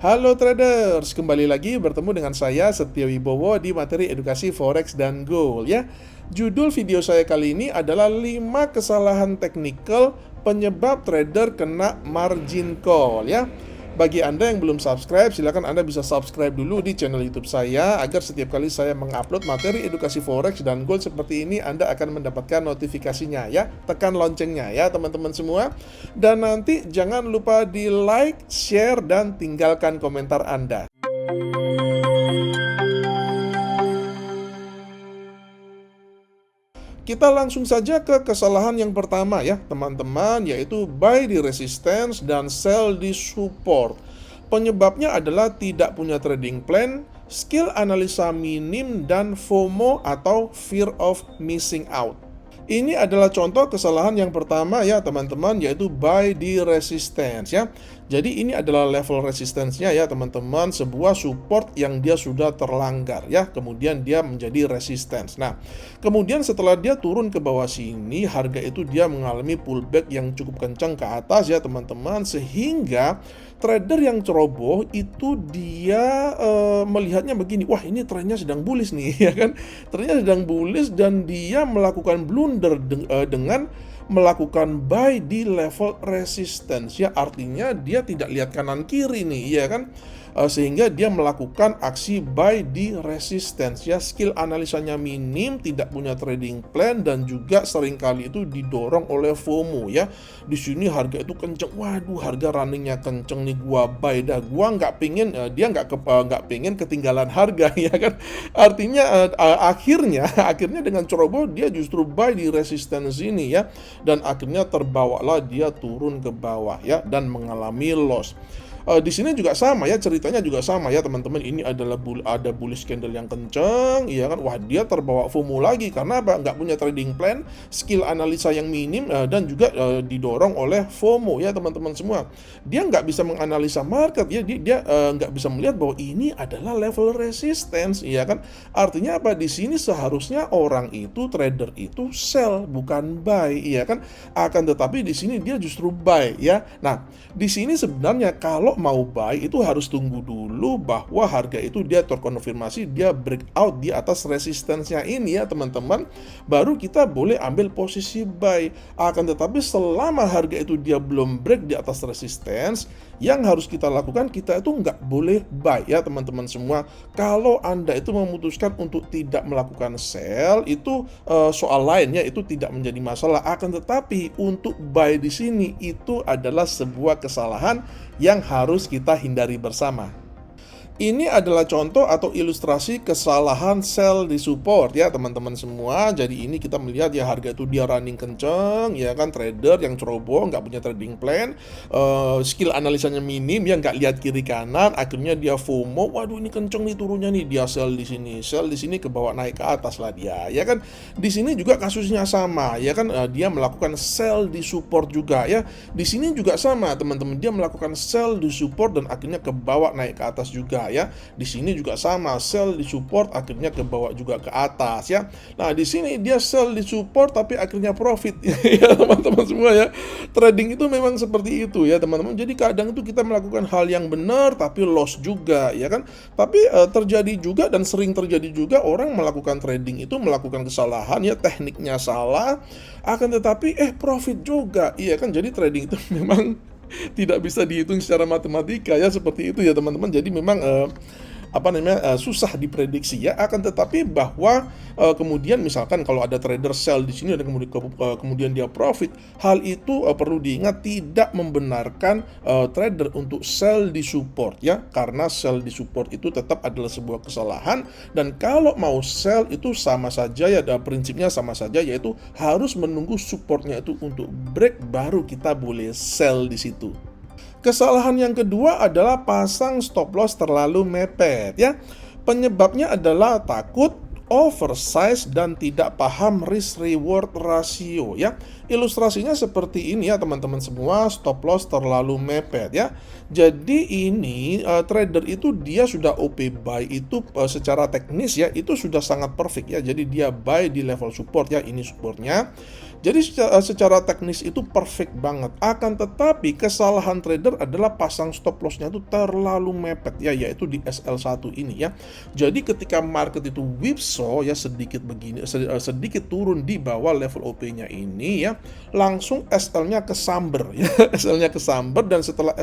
Halo traders, kembali lagi bertemu dengan saya Setio Wibowo di materi edukasi Forex dan Gold ya. Judul video saya kali ini adalah 5 kesalahan teknikal penyebab trader kena margin call ya. Bagi Anda yang belum subscribe, silakan Anda bisa subscribe dulu di channel YouTube saya agar setiap kali saya mengupload materi edukasi Forex dan Gold seperti ini, Anda akan mendapatkan notifikasinya ya. Tekan loncengnya ya teman-teman semua. Dan nanti jangan lupa di like, share, dan tinggalkan komentar Anda. Kita langsung saja ke kesalahan yang pertama ya teman-teman, yaitu buy di resistance dan sell di support. Penyebabnya adalah tidak punya trading plan, skill analisa minim, dan FOMO atau fear of missing out. Ini adalah contoh kesalahan yang pertama ya teman-teman, yaitu buy di resistance ya. Jadi ini adalah level resistance-nya ya teman-teman, sebuah support yang dia sudah terlanggar ya, kemudian dia menjadi resistance. Nah, kemudian setelah dia turun ke bawah sini, harga itu dia mengalami pullback yang cukup kencang ke atas ya teman-teman, sehingga trader yang ceroboh itu dia melihatnya begini, wah ini trennya sedang bullish nih ya kan, trennya sedang bullish, dan dia melakukan blunder dengan melakukan buy di level resistance ya, artinya dia tidak lihat kanan kiri nih ya kan, sehingga dia melakukan aksi buy di resistance ya. Skill analisanya minim, tidak punya trading plan, dan juga seringkali itu didorong oleh FOMO ya. Di sini harga itu kenceng, waduh harga runningnya kenceng nih, gua buy dah, gua nggak pengen dia nggak pengen ketinggalan harga ya kan, artinya akhirnya dengan ceroboh dia justru buy di resistance ini ya, dan akhirnya terbawalah dia turun ke bawah ya dan mengalami loss. Di sini juga sama ya, ceritanya juga sama ya teman-teman. Ini adalah ada bullish candle yang kenceng ya kan, wah dia terbawa FOMO lagi karena apa? Nggak punya trading plan, skill analisa yang minim, dan juga didorong oleh FOMO ya teman-teman semua. Dia nggak bisa menganalisa market ya, dia nggak bisa melihat bahwa ini adalah level resistance ya kan. Artinya apa? Di sini seharusnya orang itu, trader itu sell bukan buy ya kan, akan tetapi di sini dia justru buy ya. Nah, di sini sebenarnya kalau mau buy itu harus tunggu dulu bahwa harga itu dia terkonfirmasi dia breakout di atas resistensinya ini ya teman-teman, baru kita boleh ambil posisi buy. Akan tetapi selama harga itu dia belum break di atas resistance, yang harus kita lakukan, kita itu nggak boleh buy ya teman-teman semua. Kalau Anda itu memutuskan untuk tidak melakukan sell, itu soal lainnya, itu tidak menjadi masalah. Akan tetapi untuk buy di sini itu adalah sebuah kesalahan yang harus kita hindari bersama. Ini adalah contoh atau ilustrasi kesalahan sell di support ya teman-teman semua. Jadi ini kita melihat ya, harga itu dia running kenceng ya kan, trader yang ceroboh, nggak punya trading plan, skill analisanya minim ya, nggak lihat kiri kanan, akhirnya dia FOMO, waduh ini kenceng nih turunnya nih, dia sell di sini ke bawah, naik ke atas lah dia ya kan. Di sini juga kasusnya sama ya kan, dia melakukan sell di support juga ya. Di sini juga sama teman-teman, dia melakukan sell di support dan akhirnya ke bawah naik ke atas juga ya. Di sini juga sama, sell di support akhirnya ke bawah juga ke atas ya. Nah, di sini dia sell di support tapi akhirnya profit ya teman-teman semua ya. Trading itu memang seperti itu ya teman-teman. Jadi kadang itu kita melakukan hal yang benar tapi loss juga ya kan. Tapi terjadi juga, dan sering terjadi juga, orang melakukan trading itu melakukan kesalahan ya, tekniknya salah, akan tetapi profit juga iya kan. Jadi trading itu memang tidak bisa dihitung secara matematika ya, seperti itu ya teman-teman. Jadi memang susah diprediksi ya. Akan tetapi bahwa kemudian misalkan kalau ada trader sell di sini dan kemudian dia profit, hal itu perlu diingat tidak membenarkan trader untuk sell di support ya, karena sell di support itu tetap adalah sebuah kesalahan. Dan kalau mau sell itu sama saja ya, prinsipnya sama saja, yaitu harus menunggu supportnya itu untuk break baru kita boleh sell di situ. Kesalahan yang kedua adalah pasang stop loss terlalu mepet ya. Penyebabnya adalah takut, oversize, dan tidak paham risk reward ratio ya. Ilustrasinya seperti ini ya teman-teman semua, stop loss terlalu mepet ya. Jadi ini trader itu dia sudah OP buy itu secara teknis ya, itu sudah sangat perfect ya. Jadi dia buy di level support ya, ini supportnya. Jadi secara teknis itu perfect banget. Akan tetapi kesalahan trader adalah pasang stop lossnya itu terlalu mepet ya, yaitu di SL1 ini ya. Jadi ketika market itu whipsaw ya, sedikit begini, sedikit turun di bawah level OP-nya ini ya, langsung SL-nya kesamber ya. SL-nya kesamber, dan setelah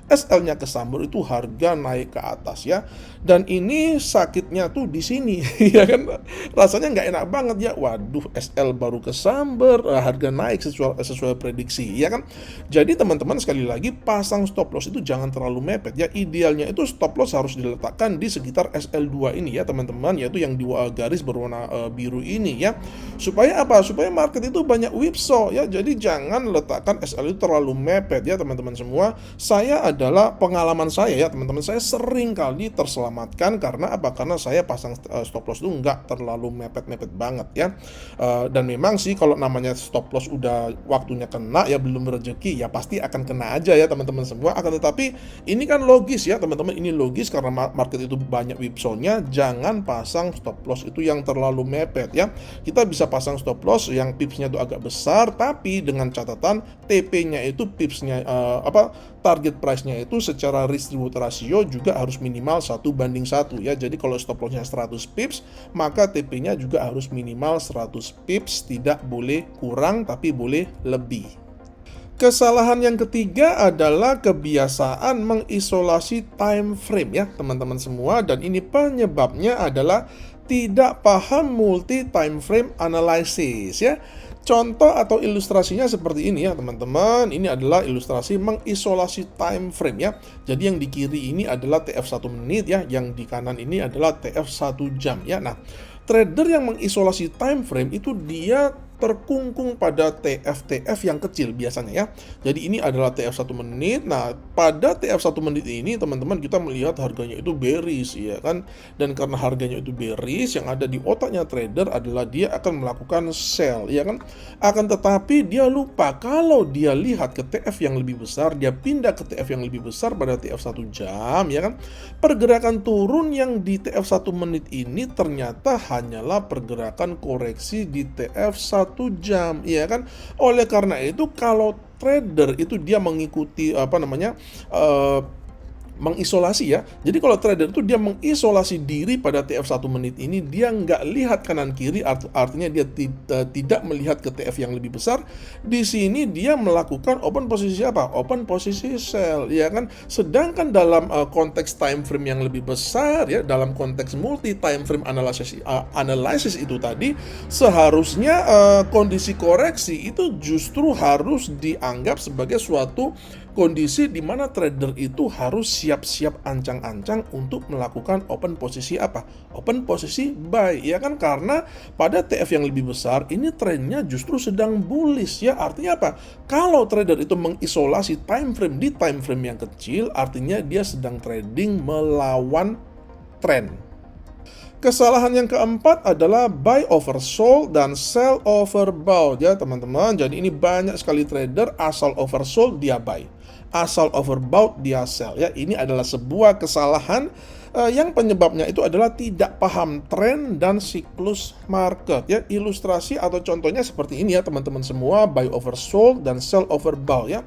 SL-nya kesamber itu harga naik ke atas ya. Dan ini sakitnya tuh di sini ya kan, rasanya nggak enak banget ya. Waduh, SL baru kesamber, harga naik sesuai prediksi ya kan. Jadi teman-teman, sekali lagi, pasang stop loss itu jangan terlalu mepet ya. Idealnya itu stop loss harus diletakkan di sekitar SL2 ini ya teman-teman, yaitu yang dua garis berwarna biru ini ya. Supaya apa? Supaya market itu banyak whipsaw ya. Jadi jangan letakkan SL itu terlalu mepet ya teman-teman semua. Saya adalah pengalaman saya ya teman-teman, saya sering kali terselamatkan karena apa? Karena saya pasang stop loss itu nggak terlalu mepet-mepet banget ya. Dan memang sih kalau namanya stop loss udah waktunya kena ya, belum rezeki ya pasti akan kena aja ya teman-teman semua. Akan tetapi ini kan logis ya teman-teman, ini logis karena market itu banyak whipsaw-nya. Jangan pasang stop loss itu yang terlalu mepet ya. Kita bisa pasang stop loss yang pipsnya itu agak besar, tapi dengan catatan TP-nya itu pipsnya target price-nya itu secara risk reward ratio juga harus minimal 1:1 ya. Jadi kalau stop loss-nya 100 pips, maka TP-nya juga harus minimal 100 pips, tidak boleh kurang tapi boleh lebih. Kesalahan yang ketiga adalah kebiasaan mengisolasi time frame ya teman-teman semua, dan ini penyebabnya adalah tidak paham multi time frame analysis ya. Contoh atau ilustrasinya seperti ini ya teman-teman. Ini adalah ilustrasi mengisolasi time frame ya. Jadi yang di kiri ini adalah TF 1 menit ya, yang di kanan ini adalah TF 1 jam ya. Nah, trader yang mengisolasi time frame itu dia terkungkung pada TF yang kecil biasanya ya. Jadi ini adalah TF 1 menit. Nah, pada TF 1 menit ini teman-teman, kita melihat harganya itu bearish ya kan. Dan karena harganya itu bearish, yang ada di otaknya trader adalah dia akan melakukan sell ya kan. Akan tetapi dia lupa kalau dia lihat ke TF yang lebih besar, dia pindah ke TF yang lebih besar pada TF 1 jam ya kan. Pergerakan turun yang di TF 1 menit ini ternyata hanyalah pergerakan koreksi di TF 1 jam ya kan. Oleh karena itu, kalau trader itu dia mengikuti mengisolasi ya. Jadi kalau trader itu dia mengisolasi diri pada TF 1 menit ini, dia nggak lihat kanan kiri, artinya dia tidak melihat ke TF yang lebih besar. Di sini dia melakukan open posisi apa? Open posisi sell ya kan. Sedangkan dalam konteks time frame yang lebih besar ya, dalam konteks multi time frame analysis itu tadi, seharusnya kondisi koreksi itu justru harus dianggap sebagai suatu kondisi di mana trader itu harus siap-siap ancang-ancang untuk melakukan open posisi apa? Open posisi buy ya kan, karena pada TF yang lebih besar ini trennya justru sedang bullish ya. Artinya apa? Kalau trader itu mengisolasi time frame di time frame yang kecil, artinya dia sedang trading melawan tren. Kesalahan yang keempat adalah buy oversold dan sell overbought ya teman-teman. Jadi ini banyak sekali trader asal oversold dia buy, asal overbought dia sell ya. Ini adalah sebuah kesalahan yang penyebabnya itu adalah tidak paham tren dan siklus market ya. Ilustrasi atau contohnya seperti ini ya teman-teman semua, buy oversold dan sell overbought ya.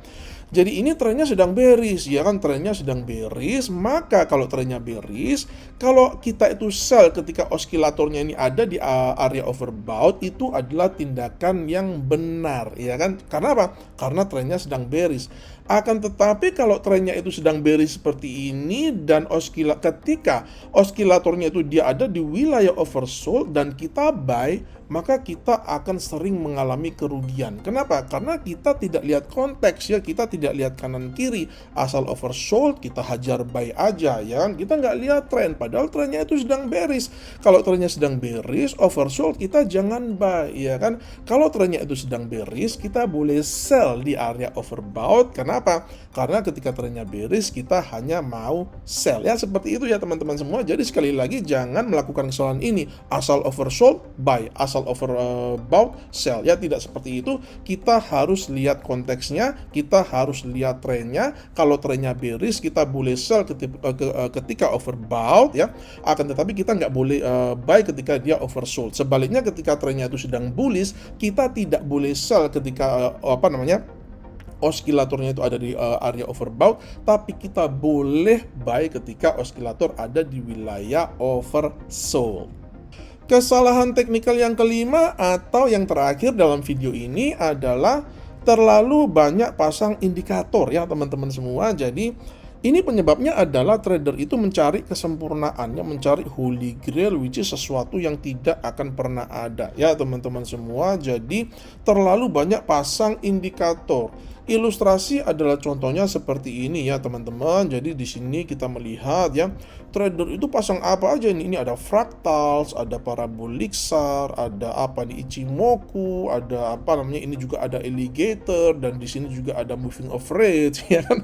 Jadi ini trennya sedang bearish ya kan, trennya sedang bearish. Maka kalau trennya bearish, kalau kita itu sell ketika oskilatornya ini ada di area overbought, itu adalah tindakan yang benar ya kan. Karena apa? Karena trennya sedang bearish. Akan tetapi kalau trennya itu sedang bearish seperti ini dan ketika oskilatornya itu dia ada di wilayah oversold dan kita buy, maka kita akan sering mengalami kerugian. Kenapa? Karena kita tidak lihat konteks ya, kita tidak lihat kanan kiri, asal oversold kita hajar buy aja ya kan. Kita nggak lihat tren, padahal trennya itu sedang bearish. Kalau trennya sedang bearish, oversold kita jangan buy ya kan. Kalau trennya itu sedang bearish, kita boleh sell di area overbought. Karena Kenapa? Karena ketika trennya bearish kita hanya mau sell ya, seperti itu ya teman-teman semua. Jadi sekali lagi jangan melakukan kesalahan ini, asal oversold buy, asal overbought sell ya, tidak seperti itu. Kita harus lihat konteksnya, kita harus lihat trennya. Kalau trennya bearish kita boleh sell ketika overbought ya, akan tetapi kita nggak boleh buy ketika dia oversold. Sebaliknya ketika trennya itu sedang bullish, kita tidak boleh sell ketika oskilatornya itu ada di area overbought, tapi kita boleh buy ketika oskilator ada di wilayah oversold. Kesalahan teknikal yang kelima atau yang terakhir dalam video ini adalah terlalu banyak pasang indikator ya teman-teman semua. Jadi ini penyebabnya adalah trader itu mencari kesempurnaannya, mencari holy grail, which is sesuatu yang tidak akan pernah ada ya teman-teman semua. Jadi terlalu banyak pasang indikator. Ilustrasi adalah contohnya seperti ini ya teman-teman. Jadi di sini kita melihat ya, trader itu pasang apa aja ini. Ini ada fractals, ada parabolic SAR, ada apa di Ichimoku, ada apa namanya, ini juga ada alligator, dan di sini juga ada moving average ya kan.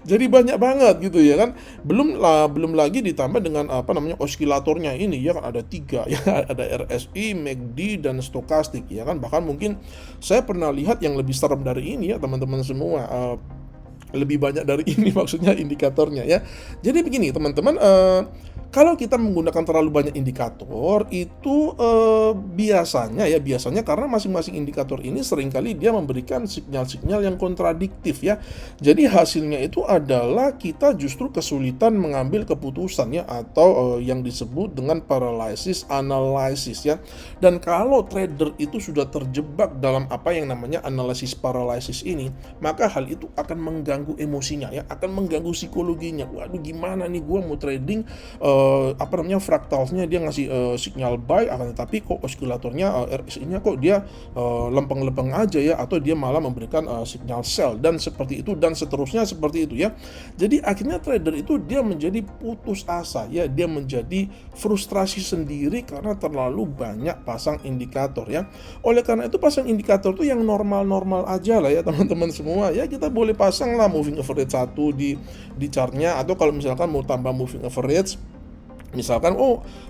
Jadi banyak banget gitu ya kan. Belum lagi ditambah dengan apa namanya oskilatornya ini ya kan, ada 3 ya, ada RSI, MACD dan stokastik ya kan. Bahkan mungkin saya pernah lihat yang lebih serem dari ini ya teman-teman semua. Lebih banyak dari ini maksudnya indikatornya ya. Jadi begini teman-teman, kalau kita menggunakan terlalu banyak indikator itu biasanya karena masing-masing indikator ini seringkali dia memberikan sinyal-sinyal yang kontradiktif ya. Jadi hasilnya itu adalah kita justru kesulitan mengambil keputusan ya, atau yang disebut dengan paralysis analysis ya. Dan kalau trader itu sudah terjebak dalam apa yang namanya analisis paralysis ini, maka hal itu akan mengganggu emosinya ya, akan mengganggu psikologinya. Waduh, gimana nih gue mau trading fractalsnya dia ngasih sinyal buy, akan tetapi kok oskilatornya RSI-nya kok dia lempeng-lempeng aja ya, atau dia malah memberikan sinyal sell, dan seperti itu dan seterusnya seperti itu ya. Jadi akhirnya trader itu dia menjadi putus asa ya, dia menjadi frustrasi sendiri karena terlalu banyak pasang indikator ya. Oleh karena itu pasang indikator itu yang normal-normal aja lah ya teman-teman semua ya. Kita boleh pasang lah moving average 1 di chartnya, atau kalau misalkan mau tambah moving average, misalkan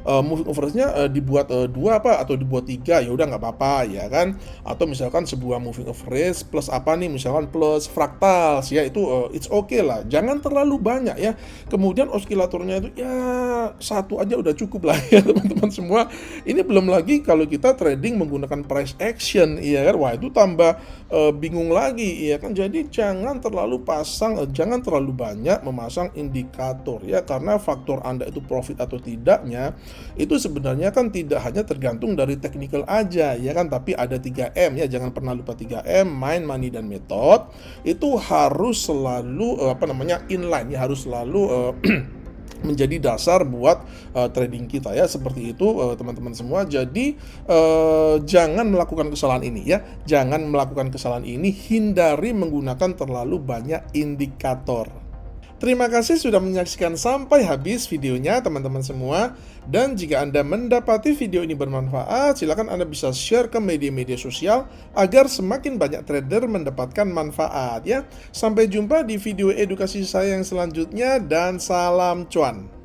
moving average-nya dibuat 2 atau dibuat 3, ya udah nggak apa-apa ya kan. Atau misalkan sebuah moving average plus apa nih, misalkan plus fractals ya, itu it's okay lah, jangan terlalu banyak ya. Kemudian oskilatornya itu ya 1 aja udah cukup lah ya teman-teman semua. Ini belum lagi kalau kita trading menggunakan price action ya kan, wah itu tambah bingung lagi ya kan. Jadi jangan terlalu banyak memasang indikator ya, karena faktor Anda itu profit atau tidaknya itu sebenarnya kan tidak hanya tergantung dari technical aja ya kan, tapi ada 3M ya. Jangan pernah lupa 3M, mind, money, dan method. Itu harus selalu inline ya, harus selalu menjadi dasar buat trading kita ya, seperti itu teman-teman semua. Jadi jangan melakukan kesalahan ini ya, jangan melakukan kesalahan ini, hindari menggunakan terlalu banyak indikator. Terima kasih sudah menyaksikan sampai habis videonya teman-teman semua. Dan jika Anda mendapati video ini bermanfaat, silakan Anda bisa share ke media-media sosial agar semakin banyak trader mendapatkan manfaat ya. Sampai jumpa di video edukasi saya yang selanjutnya, dan salam cuan.